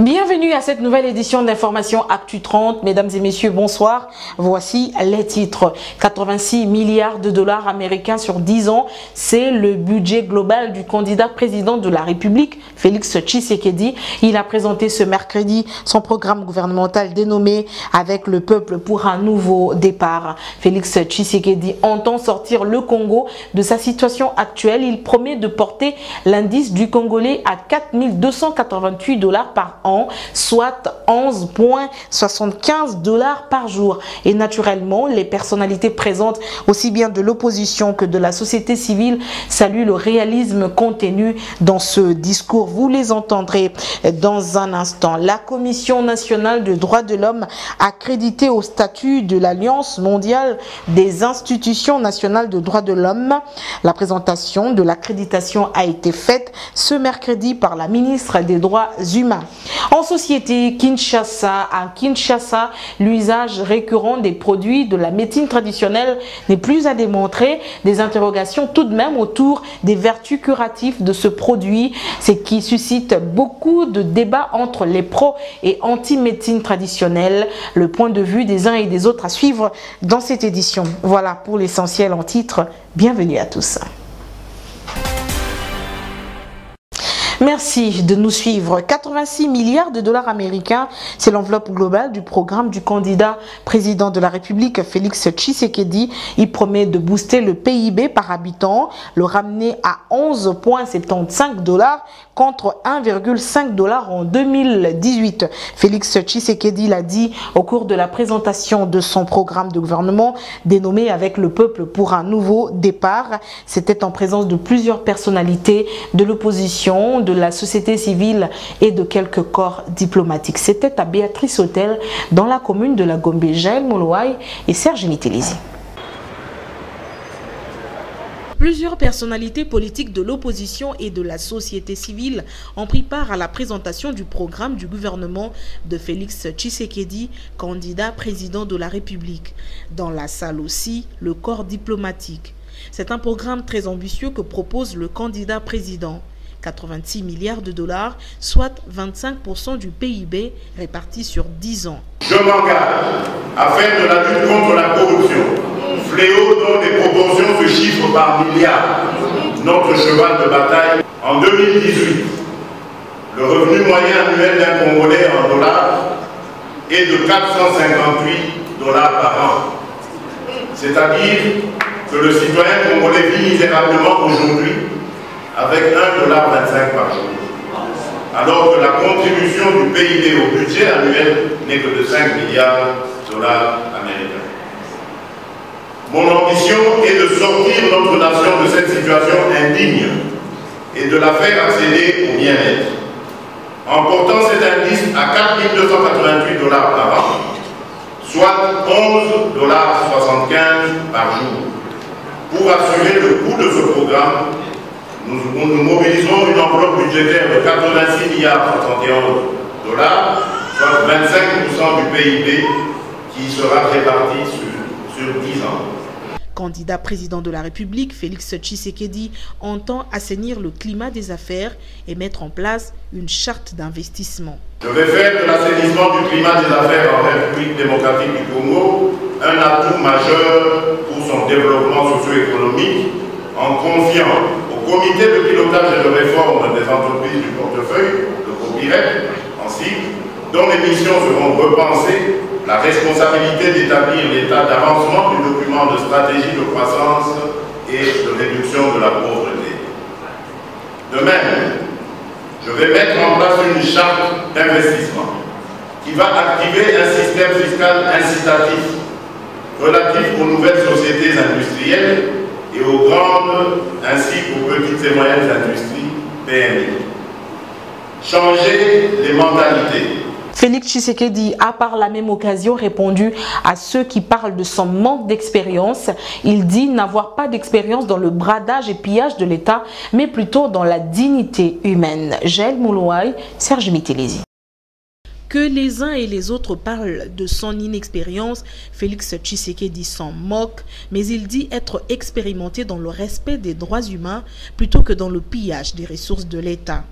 Bienvenue à cette nouvelle édition d'Information Actu 30. Mesdames et messieurs, bonsoir. Voici les titres. 86 milliards de dollars américains sur 10 ans. C'est le budget global du candidat président de la République, Félix Tshisekedi. Il a présenté ce mercredi son programme gouvernemental dénommé « Avec le peuple pour un nouveau départ ». Félix Tshisekedi entend sortir le Congo de sa situation actuelle. Il promet de porter l'indice du Congolais à 4 288 dollars par an, soit 11,75 dollars par jour. Et naturellement, les personnalités présentes, aussi bien de l'opposition que de la société civile, saluent le réalisme contenu dans ce discours. Vous les entendrez dans un instant. La Commission nationale des droits de l'homme a crédité au statut de l'Alliance mondiale des institutions nationales de droits de l'homme. La présentation de l'accréditation a été faite ce mercredi par la ministre des Droits humains. En société, à Kinshasa, l'usage récurrent des produits de la médecine traditionnelle n'est plus à démontrer. Des interrogations tout de même autour des vertus curatives de ce produit, ce qui suscite beaucoup de débats entre les pros et anti-médecine traditionnelle. Le point de vue des uns et des autres à suivre dans cette édition. Voilà pour l'essentiel en titre. Bienvenue à tous. Merci de nous suivre. 86 milliards de dollars américains, c'est l'enveloppe globale du programme du candidat président de la République, Félix Tshisekedi. Il promet de booster le PIB par habitant, le ramener à 11,75 dollars contre 1,5 dollars en 2018. Félix Tshisekedi l'a dit au cours de la présentation de son programme de gouvernement dénommé « Avec le peuple pour un nouveau départ ». C'était en présence de plusieurs personnalités de l'opposition, de la société civile et de quelques corps diplomatiques. C'était à Béatrice Hôtel dans la commune de la Gombe. Jaël Molouaï et Serge Mitelezi. Plusieurs personnalités politiques de l'opposition et de la société civile ont pris part à la présentation du programme du gouvernement de Félix Tshisekedi, candidat président de la République. Dans la salle aussi, le corps diplomatique. C'est un programme très ambitieux que propose le candidat président. 86 milliards de dollars, soit 25% du PIB répartis sur 10 ans. Je m'engage à faire de la lutte contre la corruption, fléau dont les proportions se chiffrent par milliards, notre cheval de bataille. En 2018, le revenu moyen annuel d'un Congolais en dollars est de 458 dollars par an. C'est-à-dire que le citoyen congolais vit misérablement aujourd'hui avec 1,25 $ par jour, alors que la contribution du PIB au budget annuel n'est que de 5 milliards de dollars américains. Mon ambition est de sortir notre nation de cette situation indigne et de la faire accéder au bien-être, en portant cet indice à 4 288 dollars par an, soit 11,75 $ par jour. Pour assurer le coût de ce programme, nous mobiliserons une enveloppe budgétaire de 86 milliards 71 dollars, soit 25% du PIB qui sera réparti sur 10 ans. Candidat président de la République, Félix Tshisekedi entend assainir le climat des affaires et mettre en place une charte d'investissement. Je vais faire de l'assainissement du climat des affaires en République démocratique du Congo un atout majeur pour son développement socio-économique en confiant au comité de pilotage et de réforme des entreprises du portefeuille, le COPIREP, en sigle, dont les missions seront repensées, la responsabilité d'établir l'état d'avancement du document de stratégie de croissance et de réduction de la pauvreté. De même, je vais mettre en place une charte d'investissement qui va activer un système fiscal incitatif relatif aux nouvelles sociétés industrielles et aux grandes ainsi qu'aux petites et moyennes industries PME. Changer les mentalités. Félix Tshisekedi a par la même occasion répondu à ceux qui parlent de son manque d'expérience. Il dit n'avoir pas d'expérience dans le bradage et pillage de l'État, mais plutôt dans la dignité humaine. Jaël Molouaï, Serge Mitelezi. Que les uns et les autres parlent de son inexpérience, Félix Tshisekedi s'en moque, mais il dit être expérimenté dans le respect des droits humains plutôt que dans le pillage des ressources de l'État.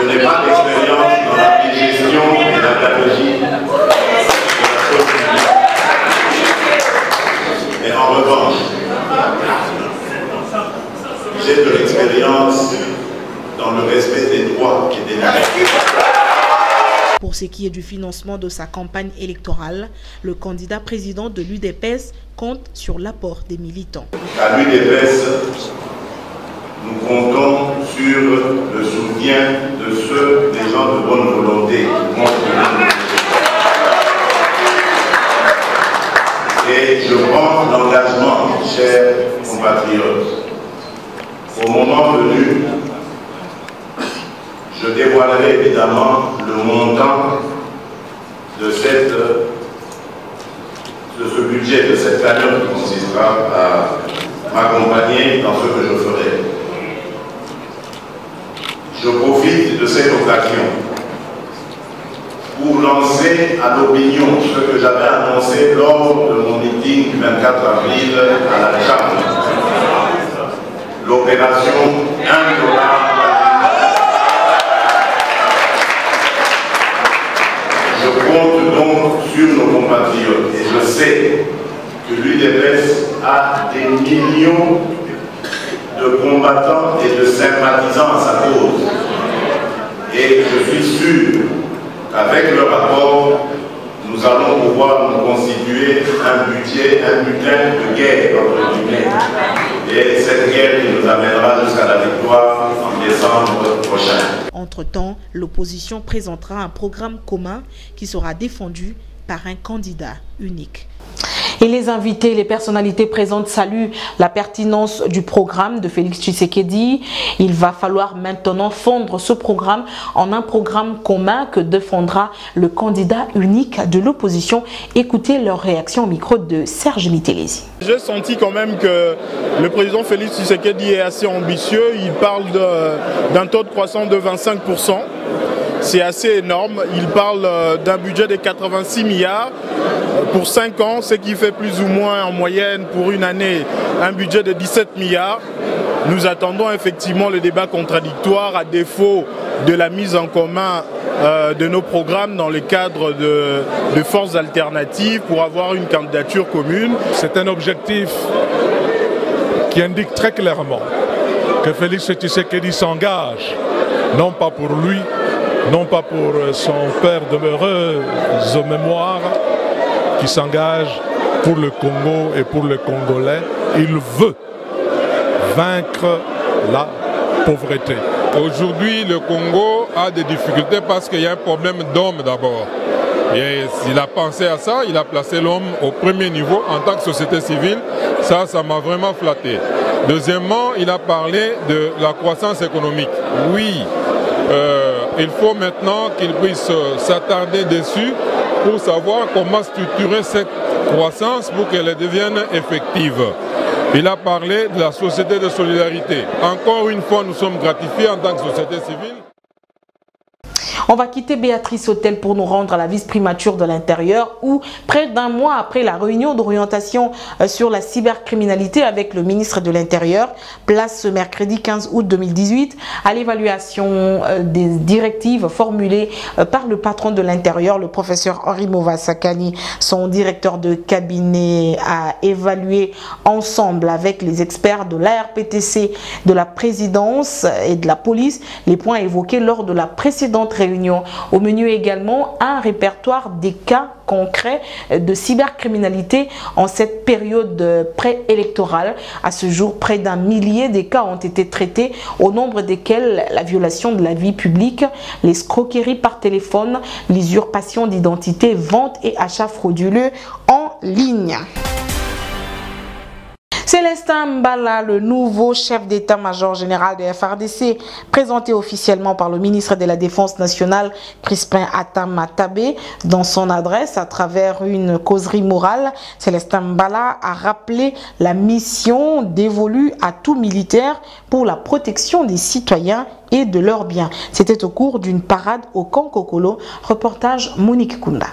Je n'ai pas d'expérience dans la gestion et la pédagogie de la chose publique. Mais en revanche, j'ai de l'expérience dans le respect des droits et des libertés. Pour ce qui est du financement de sa campagne électorale, le candidat président de l'UDPS compte sur l'apport des militants. À l'UDPS, nous comptons sur le soutien de ceux, des gens de bonne volonté qui comptent sur nous. Et je prends l'engagement, chers compatriotes, au moment venu, je dévoilerai évidemment le montant de ce budget, de cette cagnotte qui consistera à m'accompagner dans ce que je ferai. Je profite de cette occasion pour lancer à l'opinion ce que j'avais annoncé lors de mon meeting du 24 avril à la Chambre. L'opération 1 dollar. Je compte donc sur nos compatriotes et je sais que l'UDPS a des millions de combattants et de sympathisants à sa cause. Et je suis sûr qu'avec le rapport, nous allons pouvoir nous constituer un budget, un butin de guerre, entre guillemets. Et cette guerre qui nous amènera jusqu'à la victoire en décembre prochain. Entre-temps, l'opposition présentera un programme commun qui sera défendu par un candidat unique. Et les invités, les personnalités présentes saluent la pertinence du programme de Félix Tshisekedi. Il va falloir maintenant fondre ce programme en un programme commun que défendra le candidat unique de l'opposition. Écoutez leur réaction au micro de Serge Mitélesi. J'ai senti quand même que le président Félix Tshisekedi est assez ambitieux. Il parle d'un taux de croissance de 25%. C'est assez énorme. Il parle d'un budget de 86 milliards pour 5 ans, ce qui fait plus ou moins en moyenne pour une année un budget de 17 milliards. Nous attendons effectivement le débat contradictoire à défaut de la mise en commun de nos programmes dans le cadre de forces alternatives pour avoir une candidature commune. C'est un objectif qui indique très clairement que Félix Tshisekedi s'engage, non pas pour lui, non pas pour son père de heureuse mémoire, qui s'engage pour le Congo et pour les Congolais. Il veut vaincre la pauvreté. Aujourd'hui, le Congo a des difficultés parce qu'il y a un problème d'hommes d'abord. Et il a pensé à ça, il a placé l'homme au premier niveau en tant que société civile. Ça m'a vraiment flatté. Deuxièmement, il a parlé de la croissance économique. Oui, il faut maintenant qu'il puisse s'attarder dessus pour savoir comment structurer cette croissance pour qu'elle devienne effective. Il a parlé de la société de solidarité. Encore une fois, nous sommes gratifiés en tant que société civile. On va quitter Béatrice Hôtel pour nous rendre à la vice-primature de l'Intérieur où, près d'un mois après la réunion d'orientation sur la cybercriminalité avec le ministre de l'Intérieur, place ce mercredi 15 août 2018 à l'évaluation des directives formulées par le patron de l'Intérieur, le professeur Henri Mova-Sakani. Son directeur de cabinet a évalué ensemble avec les experts de l'ARPTC, de la présidence et de la police les points évoqués lors de la précédente réunion. Au menu également un répertoire des cas concrets de cybercriminalité en cette période préélectorale. À ce jour, près d'un millier de cas ont été traités, au nombre desquels la violation de la vie publique, l'escroquerie par téléphone, l'usurpation d'identité, vente et achat frauduleux en ligne. Célestin Mbala, le nouveau chef d'état-major général de FARDC, présenté officiellement par le ministre de la Défense nationale, Crispin Atamatabé, dans son adresse à travers une causerie morale, Célestin Mbala a rappelé la mission dévolue à tout militaire pour la protection des citoyens et de leurs biens. C'était au cours d'une parade au camp Kokolo. Reportage Monique Kunda.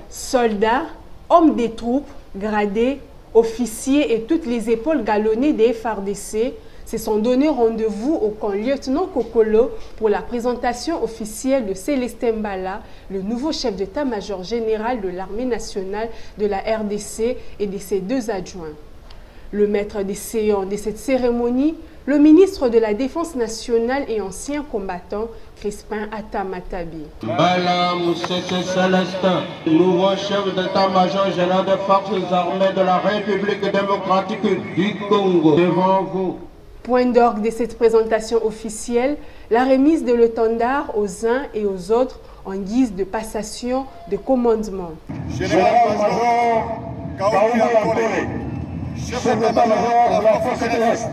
Soldats, hommes des troupes, gradés, officiers et toutes les épaules galonnées des FARDC se sont donné rendez-vous au camp lieutenant Kokolo pour la présentation officielle de Célestin Mbala, le nouveau chef d'état-major général de l'armée nationale de la RDC et de ses 2 adjoints. Le maître des séances de cette cérémonie, le ministre de la Défense nationale et ancien combattant, Crispin Atamatabi. Mbala Mousseke Célestin, nouveau chef d'état-major général des forces armées de la République démocratique du Congo, devant vous. Point d'orgue de cette présentation officielle, la remise de l'étendard aux uns et aux autres en guise de passation de commandement. Général-major Kaouki Akole, chef d'état-major de la force terrestre,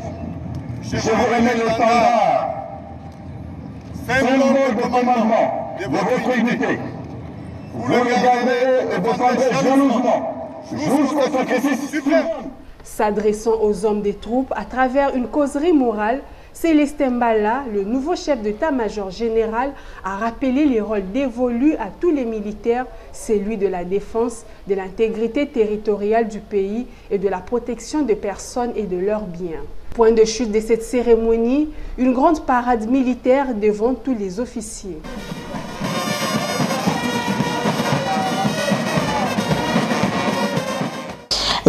je vous remets l'étendard, symbole de commandement de votre unité. Vous le gardez et défendez jalousement jusqu'au sacrifice suprême. S'adressant aux hommes des troupes à travers une causerie morale, Célestin Mbala, le nouveau chef d'état-major général, a rappelé les rôles dévolus à tous les militaires, celui de la défense, de l'intégrité territoriale du pays et de la protection des personnes et de leurs biens. Point de chute de cette cérémonie, une grande parade militaire devant tous les officiers.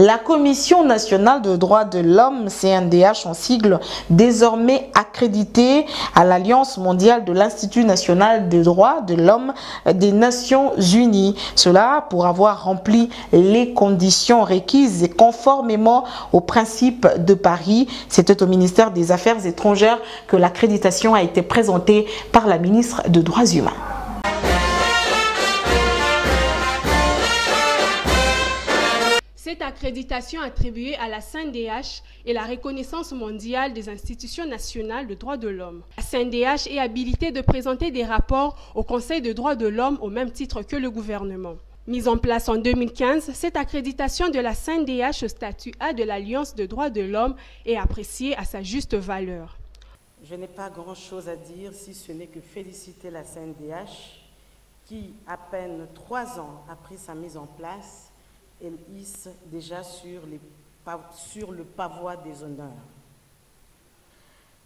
La Commission nationale de droits de l'homme, CNDH en sigle, désormais accréditée à l'Alliance mondiale de l'Institut national des droits de l'homme des Nations unies. Cela pour avoir rempli les conditions requises et conformément aux principes de Paris. C'était au ministère des Affaires étrangères que l'accréditation a été présentée par la ministre des Droits humains. Cette accréditation attribuée à la CNDH est la reconnaissance mondiale des institutions nationales de droits de l'homme. La CNDH est habilitée de présenter des rapports au Conseil des droits de l'homme au même titre que le gouvernement. Mise en place en 2015, cette accréditation de la CNDH au statut A de l'Alliance des droits de l'homme est appréciée à sa juste valeur. Je n'ai pas grand-chose à dire si ce n'est que féliciter la CNDH qui, à peine 3 ans après sa mise en place, elle hisse déjà sur le pavois des honneurs.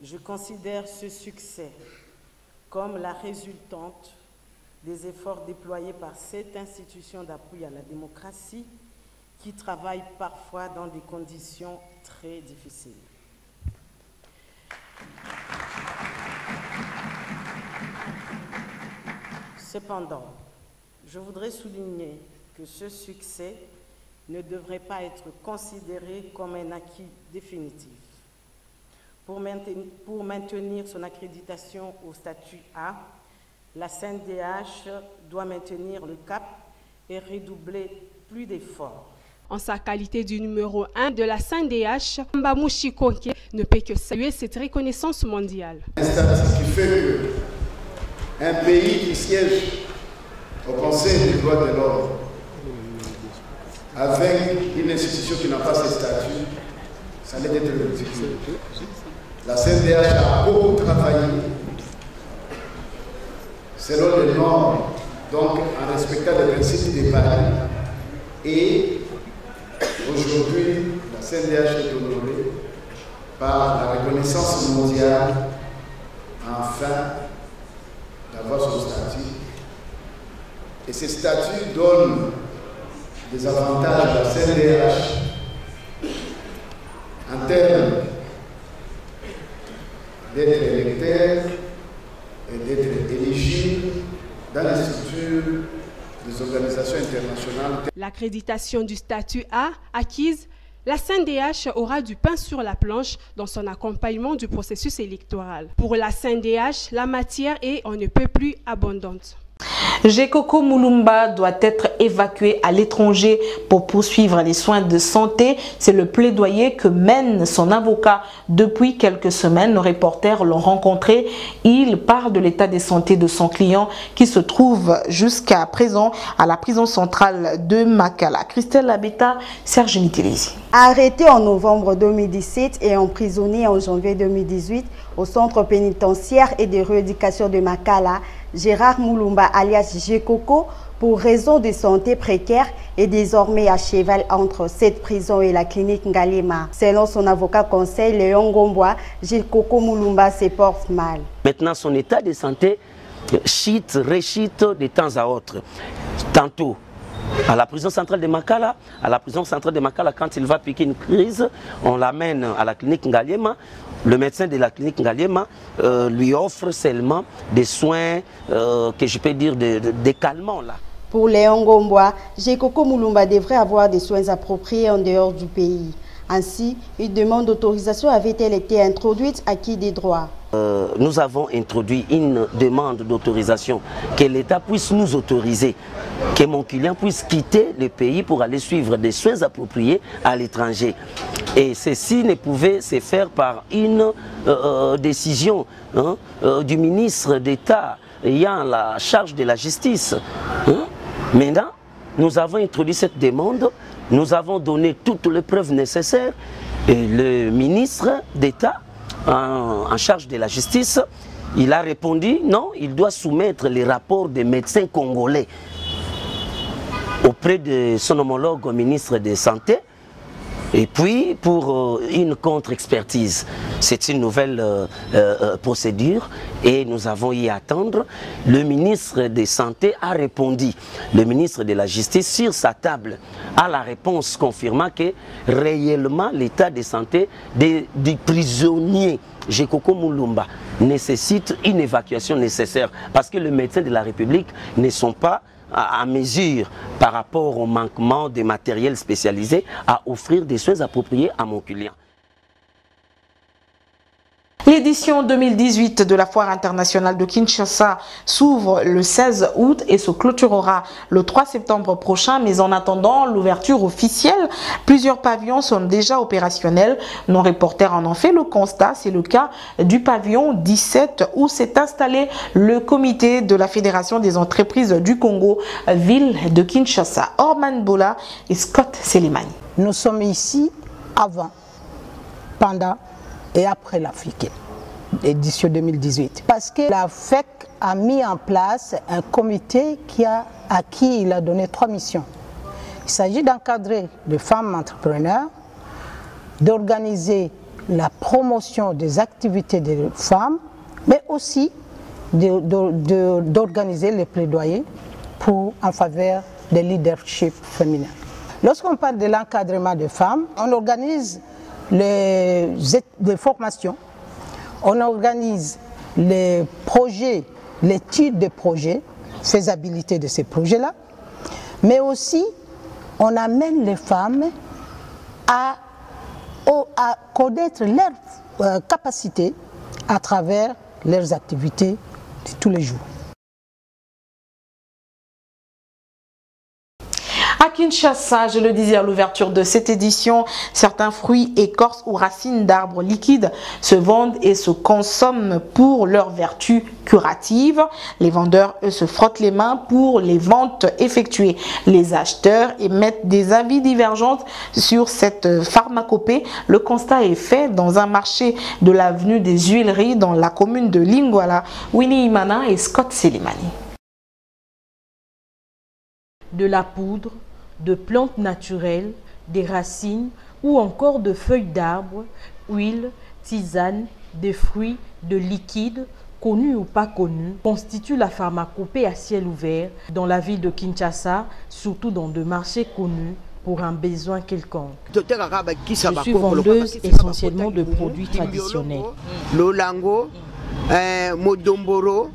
Je considère ce succès comme la résultante des efforts déployés par cette institution d'appui à la démocratie qui travaille parfois dans des conditions très difficiles. Cependant, je voudrais souligner que ce succès ne devrait pas être considéré comme un acquis définitif. Pour maintenir son accréditation au statut A, la CNDH doit maintenir le cap et redoubler plus d'efforts. En sa qualité du numéro 1 de la CNDH, Mbamouchi Konke ne peut que saluer cette reconnaissance mondiale. Un statut qui fait qu'un pays qui siège au Conseil des droits de l'homme avec une institution qui n'a pas ce statut, ça allait être ridicule. La CNDH a beaucoup travaillé selon les normes, donc en respectant les principes de Paris. Et aujourd'hui, la CNDH est honorée par la reconnaissance mondiale, enfin, d'avoir son statut. Et ce statut donne des avantages à la CNDH en termes d'être électeur et d'être éligible dans les structures des organisations internationales. L'accréditation du statut A acquise, la CNDH aura du pain sur la planche dans son accompagnement du processus électoral. Pour la CNDH, la matière est on ne peut plus abondante. Gekoko Mulumba doit être évacué à l'étranger pour poursuivre les soins de santé. C'est le plaidoyer que mène son avocat depuis quelques semaines. Nos reporters l'ont rencontré. Il parle de l'état de santé de son client qui se trouve jusqu'à présent à la prison centrale de Makala. Christelle Abeta, Serge Mitélési. Arrêté en novembre 2017 et emprisonné en janvier 2018 au centre pénitentiaire et de rééducation de Makala, Gérard Moulumba alias Gekoko, pour raison de santé précaire, est désormais à cheval entre cette prison et la clinique Ngalema. Selon son avocat conseil Léon Gombois, Gekoko Moulumba se porte mal. Maintenant, son état de santé chute, rechute de temps à autre. Tantôt à la prison centrale de Makala, quand il va piquer une crise, on l'amène à la clinique Ngalema. Le médecin de la clinique Ngalema lui offre seulement des soins que je peux dire des calmants là. Pour Léon Gombois, Gekoko Moulumba devrait avoir des soins appropriés en dehors du pays. Ainsi, une demande d'autorisation avait-elle été introduite à qui des droits? Nous avons introduit une demande d'autorisation, que l'État puisse nous autoriser, que mon client puisse quitter le pays pour aller suivre des soins appropriés à l'étranger. Et ceci ne pouvait se faire par une décision du ministre d'État ayant la charge de la justice. Maintenant, nous avons introduit cette demande, nous avons donné toutes les preuves nécessaires et le ministre d'État en charge de la justice, il a répondu non, il doit soumettre les rapports des médecins congolais auprès de son homologue au ministre de la Santé. Et puis, pour une contre-expertise, c'est une nouvelle procédure et nous avons y attendre. Le ministre de la Santé a répondu. Le ministre de la Justice, sur sa table, a la réponse confirmant que réellement l'état de santé du prisonnier Gekoko Moulumba nécessite une évacuation nécessaire parce que les médecins de la République ne sont pas à mesure par rapport au manquement de matériel spécialisé à offrir des soins appropriés à mon client. L'édition 2018 de la Foire internationale de Kinshasa s'ouvre le 16 août et se clôturera le 3 septembre prochain. Mais en attendant l'ouverture officielle, plusieurs pavillons sont déjà opérationnels. Nos reporters en ont fait le constat. C'est le cas du pavillon 17 où s'est installé le comité de la Fédération des entreprises du Congo, ville de Kinshasa. Orman Bola et Scott Selimani. Nous sommes ici avant, pendant et après l'Afrique, édition 2018. Parce que la FEC a mis en place un comité à qui il a donné 3 missions. Il s'agit d'encadrer les femmes entrepreneurs, d'organiser la promotion des activités des femmes, mais aussi d'organiser les plaidoyers en faveur des leadership féminins. Lorsqu'on parle de l'encadrement des femmes, on organise des formations, on organise les projets, l'étude des projets, faisabilité de ces projets-là, mais aussi on amène les femmes à connaître leurs capacités à travers leurs activités de tous les jours. À Kinshasa, je le disais à l'ouverture de cette édition, certains fruits, écorces ou racines d'arbres liquides se vendent et se consomment pour leur vertu curative. Les vendeurs, eux, se frottent les mains pour les ventes effectuées. Les acheteurs émettent des avis divergents sur cette pharmacopée. Le constat est fait dans un marché de l'avenue des Huileries dans la commune de Lingwala. Winnie Imana et Scott Selimani. De la poudre, de plantes naturelles, des racines ou encore de feuilles d'arbres, huile, tisane, des fruits, de liquides, connus ou pas connus, constituent la pharmacopée à ciel ouvert dans la ville de Kinshasa, surtout dans de marchés connus pour un besoin quelconque. Je suis vendeuse essentiellement de produits traditionnels. Lolango, Modomboro,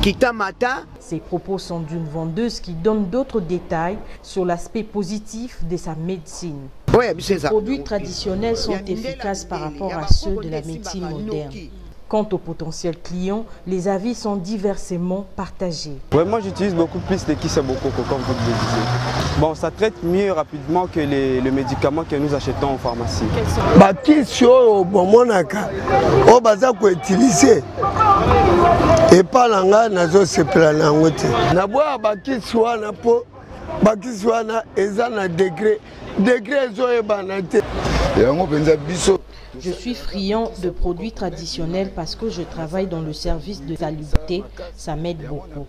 Kitamata. Ces propos sont d'une vendeuse qui donne d'autres détails sur l'aspect positif de sa médecine. Les produits traditionnels sont efficaces par rapport à ceux de la médecine moderne. Quant aux potentiels clients, les avis sont diversement partagés. Ouais, moi j'utilise beaucoup plus les Kisaboko, comme vous le disiez. Bon, ça traite mieux rapidement que les médicaments que nous achetons en pharmacie. Et pas l'anga nazo se planangote. Na boa bakiswana po bakiswana eza na degré zo e banate. Yango penza biso Je suis friand de produits traditionnels parce que je travaille dans le service de salubrité. Ça m'aide beaucoup.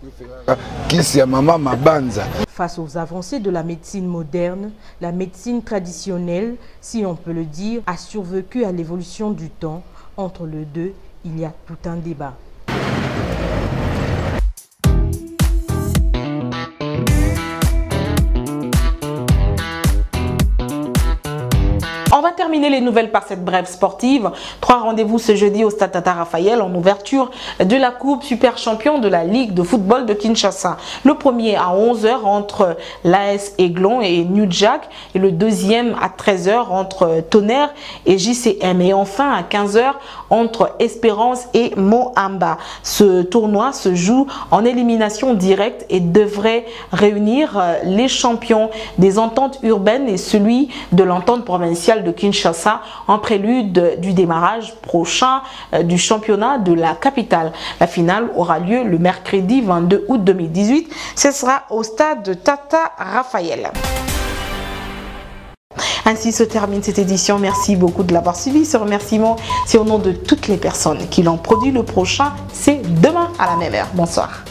Face aux avancées de la médecine moderne, la médecine traditionnelle, si on peut le dire, a survécu à l'évolution du temps. Entre les deux, il y a tout un débat. On va terminer les nouvelles par cette brève sportive. 3 rendez-vous ce jeudi au Stade Tata Raphaël en ouverture de la Coupe Super Champion de la Ligue de football de Kinshasa. Le premier à 11 h entre l'AS Aiglon et New Jack et le deuxième à 13 h entre Tonnerre et JCM. Et enfin à 15 h entre Espérance et Mohamba. Ce tournoi se joue en élimination directe et devrait réunir les champions des ententes urbaines et celui de l'entente provinciale de Kinshasa en prélude du démarrage prochain du championnat de la capitale. La finale aura lieu le mercredi 22 août 2018. Ce sera au stade Tata Raphaël. Ainsi se termine cette édition. Merci beaucoup de l'avoir suivi. Ce remerciement, c'est au nom de toutes les personnes qui l'ont produit. Le prochain, c'est demain à la même heure. Bonsoir.